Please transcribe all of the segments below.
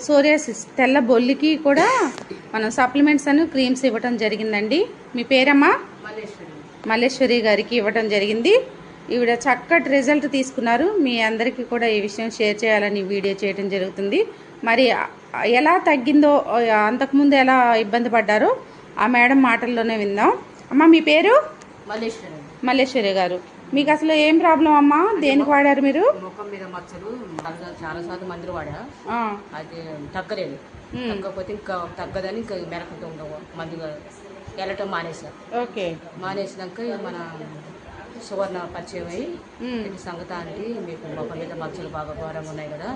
Psoriasis తెల్ల బొల్లికి కూడా మనం సప్లిమెంట్స్ అను క్రీమ్స్ ఇవ్వటం జరిగిందండి. మీ పేరమ్మా? మల్లేశ్వరి గారికి ఇవ్వటం జరిగింది. ఈవిడ చక్కటి రిజల్ట్ తీసుకున్నారు. మీ అందరికీ కూడా ఈ విషయం షేర్ చేయాలని వీడియో చేయడం జరుగుతుంది. మరి ఎలా తగ్గిందో, అంతకుముందు ఎలా ఇబ్బంది పడ్డారో ఆ మేడం మాటల్లోనే విందాం. అమ్మ మీ పేరు? మల్లేశ్వరి గారు. మీకు అసలు ఏం ప్రాబ్లం అమ్మా? దేనికి వాడారు మీరు? ముఖం మీద మచ్చలు చాలా సార్లు మందులు వాడా, అది తగ్గలేదు. తగ్గకపోతే ఇంకా తగ్గదని ఇంకా మెరకతో ఉండవు మందుగా వెళ్ళటం మానేసా. ఓకే. మానేసినాక మన సువర్ణ పరిచయం అయ్యి సంగతి అంటే మీకు ముఖం మీద మచ్చలు బాగా ఘోరంగా ఉన్నాయి కదా,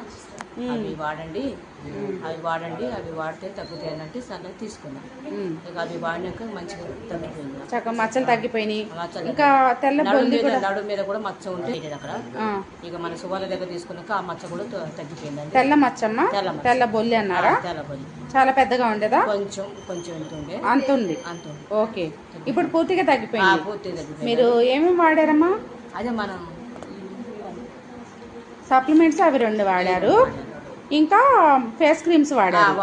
అవి వాడండి అవి వాడితే తగ్గుతాయి అంటే సరే తీసుకున్నాను. ఇక అవి వాడినాక మంచిగా తగ్గిపోయింది. చక్కగా మచ్చలు తగ్గిపోయినాయి. ఇంకా తెల్ల నడు మీద కూడా మచ్చ ఉంటే అక్కడ ఇక మన సువర్ణ దగ్గర తీసుకున్నాక ఆ మచ్చ కూడా తగ్గిపోయింది. తెల్ల మచ్చమ్మ, తెల్ల బొల్లి అన్నారా? తెల్ల బొల్లి చాలా పెద్దగా ఉండేదా? కొంచెం ఎంత ఉండే అంత ఉంది. ఓకే. ఇప్పుడు పూర్తిగా తగ్గిపోయింది. పూర్తిగా తగ్గిపోయింది. మీరు ఏమేమి వాడారమ్మా? అదే మనం సప్లిమెంట్స్ అవి 2 వాడారు. ఇంకా ఫేస్ క్రీమ్స్ వాడారు.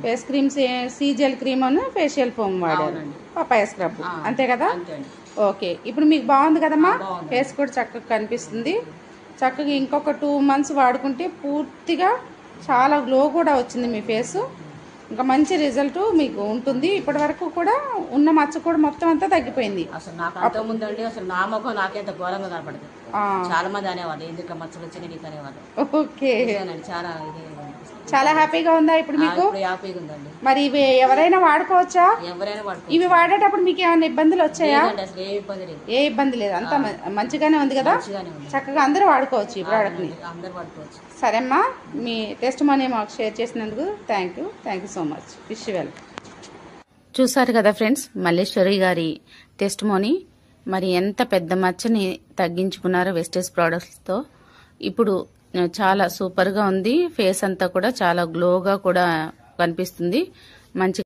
ఫేస్ క్రీమ్స్ సీజెల్ క్రీమ్ అను ఫేషియల్ ఫోమ్ వాడారు. పపాయ స్క్రబ్ అంతే కదా? ఓకే. ఇప్పుడు మీకు బాగుంది కదమ్మా? ఫేస్ కూడా చక్కగా కనిపిస్తుంది. చక్కగా ఇంకొక 2 months వాడుకుంటే పూర్తిగా చాలా గ్లో కూడా వచ్చింది మీ ఫేస్. ఇంకా మంచి రిజల్ట్ మీకు ఉంటుంది. ఇప్పటి వరకు కూడా ఉన్న మచ్చ కూడా మొత్తం అంతా తగ్గిపోయింది. అసలు నాకు అంత ముందండి అసలు నా ముఖం నాకెంత ఘోరంగా కనపడదు. చాలా మంది అనేవాళ్ళు ఎందుకు మచ్చలు వచ్చినాయి నీకు అనేవాళ్ళు. ఓకే. చాలా చాలా హ్యాపీగా ఉందా ఇప్పుడు మీకు? హ్యాపీగా ఉందండి. మరి ఇవి ఎవరైనా వాడుకోవచ్చా? ఎవరైనా వాడుకో. ఇవి వాడేటప్పుడు మీకు ఏమైనా ఇబ్బందులు వచ్చాయా? అసలు ఏ ఇబ్బంది లేదు. ఏ ఇబ్బంది లేదు. అంతా మంచిగానే ఉంది కదా? చక్కగా అందరూ వాడుకోవచ్చు ఈ ప్రోడక్ట్ ని. అందరూ వాడుకోవచ్చు. సరేమ్మా, మీ టెస్ట్ మనీ మాకు షేర్ చేసినందుకు thank you so much. Wish you well. చూసారు కదా ఫ్రెండ్స్, మల్లేశ్వరి గారి టెస్ట్ మనీ. మరి ఎంత పెద్ద మచ్చని తగ్గించుకున్నారో వెస్టేజ్ ప్రోడక్ట్స్తో. ఇప్పుడు చాలా సూపర్గా ఉంది. ఫేస్ అంతా కూడా చాలా గ్లోగా కూడా కనిపిస్తుంది. మంచి